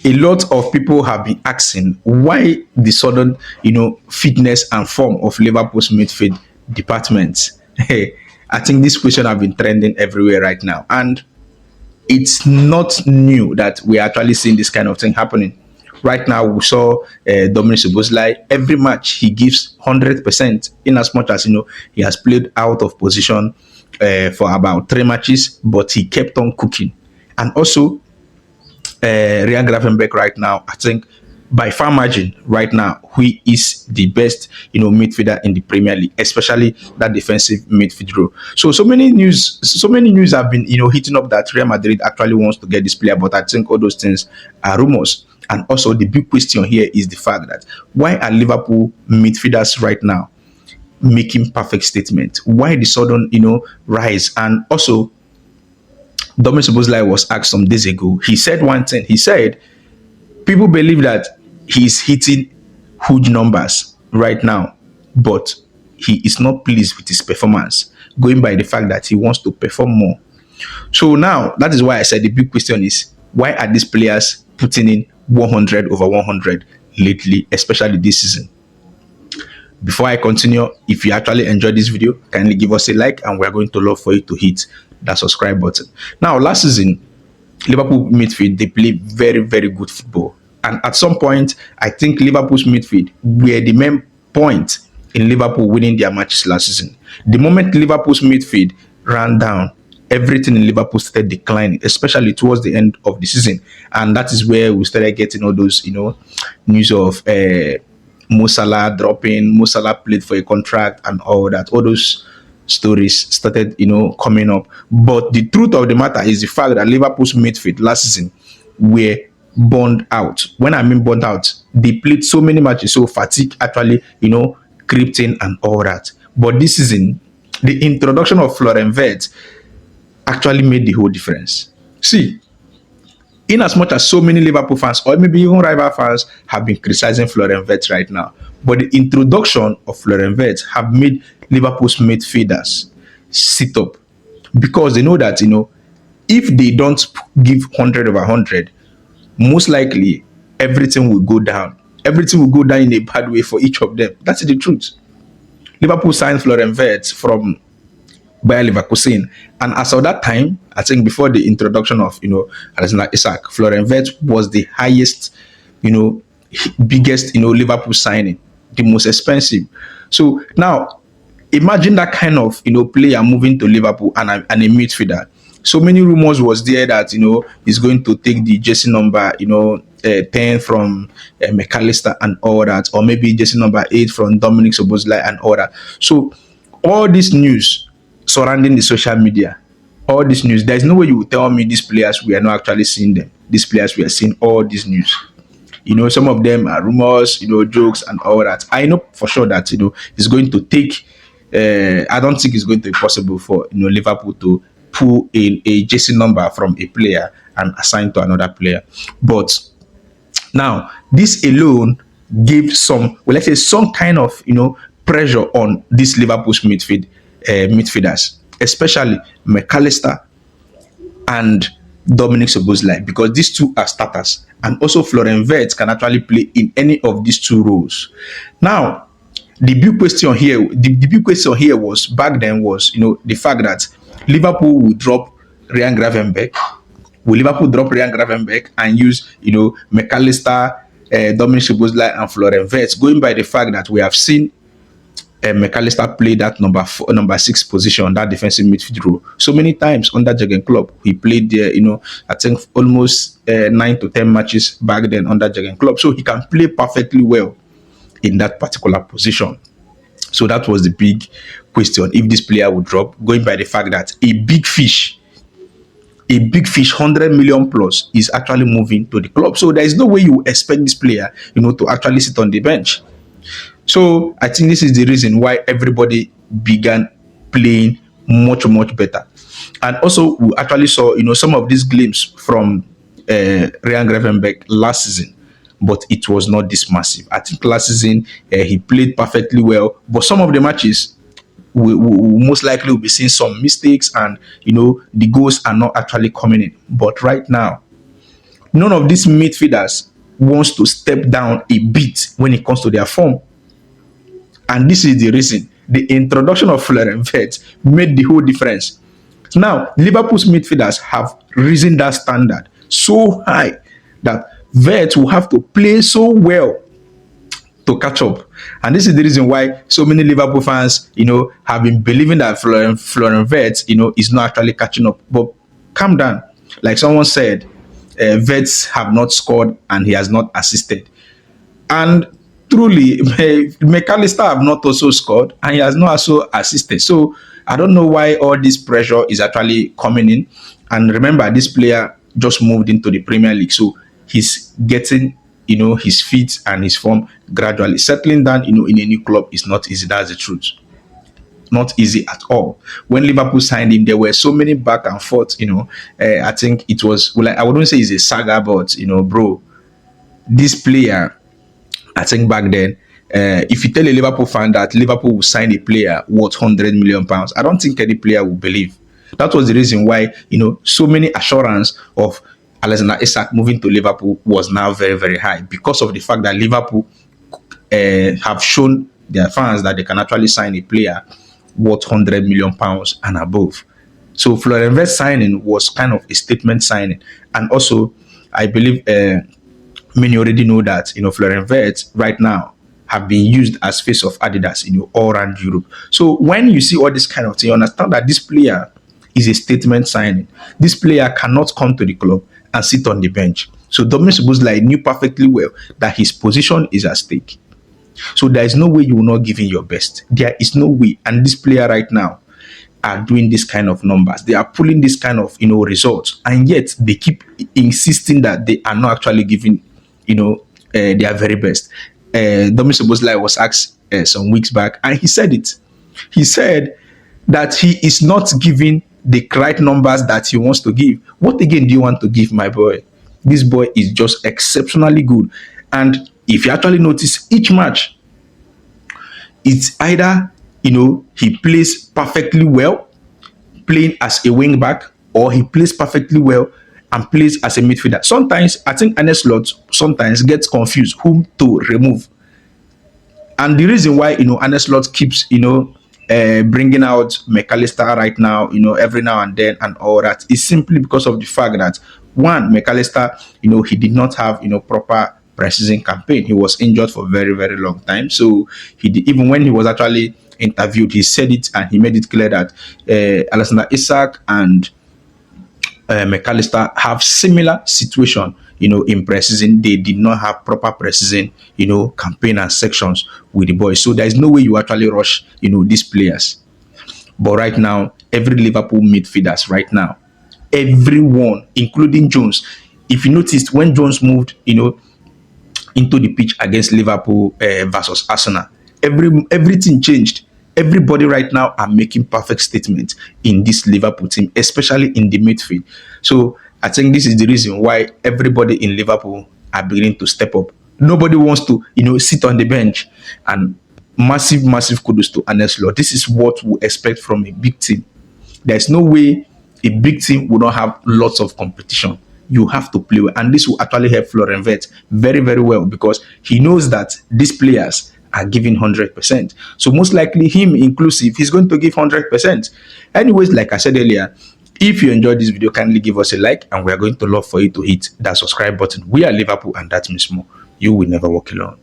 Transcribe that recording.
a lot of people have been asking why the sudden, fitness and form of Liverpool's midfield department. I think this question have been trending everywhere right now, and it's not new that we're actually seeing this kind of thing happening. Right now, we saw Dominic Szoboszlai. Every match he gives 100%. In as much as he has played out of position for about 3 matches, but he kept on cooking. And also, Ryan Gravenberch right now, I think by far margin right now, he is the best, midfielder in the Premier League, especially that defensive midfield role. So many news have been, hitting up that Real Madrid actually wants to get this player, but I think all those things are rumors. And also the big question here is the fact that why are Liverpool midfielders right now making perfect statements? Why the sudden, rise? And also, Dominic Szoboszlai was asked some days ago. He said one thing. He said people believe that he's hitting huge numbers right now, but he is not pleased with his performance, going by the fact that he wants to perform more. So now, that is why I said the big question is, why are these players putting in 100 over 100 lately, especially this season? Before I continue, if you actually enjoyed this video, kindly give us a like, and we're going to love for you to hit that subscribe button. Now, last season, Liverpool midfield, they play very, very good football. And at some point, I think Liverpool's midfield were the main point in Liverpool winning their matches last season. The moment Liverpool's midfield ran down, everything in Liverpool started declining, especially towards the end of the season. And that is where we started getting all those, news of Mo Salah dropping, Mo Salah played for a contract and all that. All those stories started, coming up. But the truth of the matter is the fact that Liverpool's midfield last season were burned out. When I mean burned out, they played so many matches, so fatigue actually, crept in and all that. But this season, the introduction of Florian Wirtz actually made the whole difference. See, in as much as so many Liverpool fans or maybe even rival fans have been criticizing Florian Wirtz right now, but the introduction of Florian Wirtz have made Liverpool's midfielders sit up, because they know that if they don't give 100 over 100, most likely everything will go down. Everything will go down in a bad way for each of them. That's the truth. Liverpool signed Florian Wirtz from Bayer Leverkusen, and as of that time, I think before the introduction of Alexander Isak, Florian Wirtz was the highest, biggest Liverpool signing, the most expensive. So now imagine that kind of player moving to Liverpool and a midfielder. So many rumors was there that he's going to take the jersey number 10 from McAllister and all that, or maybe jersey number 8 from Dominic Szoboszlai and all that. So all this news surrounding the social media, all this news, there's no way you will tell me these players, we are not actually seeing them. These players, we are seeing all this news. Some of them are rumors, jokes and all that. I know for sure that it's going to take I don't think it's going to be possible for Liverpool to pull in a jersey number from a player and assign to another player. But now this alone gives some, well, let's say some kind of pressure on this Liverpool's midfielders, especially McAllister and Dominic Szoboszlai, because these two are starters, and also Florian Wirtz can actually play in any of these two roles. Now, the big question here, was back then was the fact that Liverpool will drop Ryan Gravenberch. Will Liverpool drop Ryan Gravenberch and use McAllister, Dominic Szoboszlai, and Florian Wirtz, going by the fact that we have seen McAllister play that number 6 position, that defensive midfield role, so many times under Jurgen Klopp. He played there, I think almost 9 to 10 matches back then under Jurgen Klopp. So he can play perfectly well in that particular position. So that was the big question, if this player would drop, going by the fact that a big fish, 100 million plus, is actually moving to the club. So there is no way you expect this player, to actually sit on the bench. So I think this is the reason why everybody began playing much better. And also we actually saw some of these glimpses from Ryan Gravenberch last season, but it was not this massive. I think last season he played perfectly well, but some of the matches we most likely will be seeing some mistakes, and the goals are not actually coming in. But right now, None of these midfielders wants to step down a bit when it comes to their form. And this is the reason the introduction of Florian Wirtz made the whole difference. Now, Liverpool's midfielders have risen that standard so high that Wirtz will have to play so well to catch up. And this is the reason why so many Liverpool fans, have been believing that Florian Wirtz, is not actually catching up. But calm down. Like someone said, Wirtz have not scored and he has not assisted. And truly, McAllister have not also scored and he has not also assisted. So I don't know why all this pressure is actually coming in. And remember, this player just moved into the Premier League, so he's getting his feet and his form gradually. Settling down in a new club is not easy. That's the truth. Not easy at all. When Liverpool signed him, there were so many back and forth. I think it was, well, I wouldn't say it's a saga, but bro, this player, I think back then, if you tell a Liverpool fan that Liverpool will sign a player worth £100 million, I don't think any player will believe. That was the reason why so many assurance of Alexander Isak moving to Liverpool was now very, very high, because of the fact that Liverpool have shown their fans that they can actually sign a player worth £100 million and above. So Florian Wirtz signing was kind of a statement signing. And also, I believe many already know that Florian Wirtz right now have been used as face of Adidas all around Europe. So when you see all this kind of thing, you understand that this player is a statement signing. This player cannot come to the club and sit on the bench. So Dominic Szoboszlai knew perfectly well that his position is at stake. So there is no way you will not give in your best. There is no way. And this player right now are doing this kind of numbers. They are pulling this kind of results, and yet they keep insisting that they are not actually giving their very best. Dominic Szoboszlai was asked some weeks back, and he said it. He said that he is not giving the right numbers that he wants to give. What again do you want to give, my boy? This boy is just exceptionally good. And if you actually notice, each match, it's either he plays perfectly well playing as a wing back, or he plays perfectly well and plays as a midfielder. Sometimes I think Arne Slot sometimes gets confused whom to remove. And the reason why Arne Slot keeps bringing out McAllister right now, every now and then and all that, is simply because of the fact that, one, McAllister, he did not have proper preseason campaign. He was injured for a very, very long time. So he did, even when he was actually interviewed, he said it and he made it clear that Alexander Isak and McAllister have similar situation. In preseason, they did not have proper preseason, campaign and sections with the boys. So there is no way you actually rush, these players. But right now, every Liverpool midfielders right now, everyone, including Jones, if you noticed when Jones moved, into the pitch against Liverpool versus Arsenal, everything changed. Everybody right now are making perfect statements in this Liverpool team, especially in the midfield. So I think this is the reason why everybody in Liverpool are beginning to step up. Nobody wants to, sit on the bench. And massive, massive kudos to Arne Slot. This is what we expect from a big team. There's no way a big team will not have lots of competition. You have to play well. And this will actually help Florian Wirtz very, very well, because he knows that these players are giving 100%. So most likely, him inclusive, he's going to give 100%. Anyways, like I said earlier, if you enjoyed this video, kindly give us a like, and we are going to love for you to hit that subscribe button. We are Liverpool, and that means more. You will never walk alone.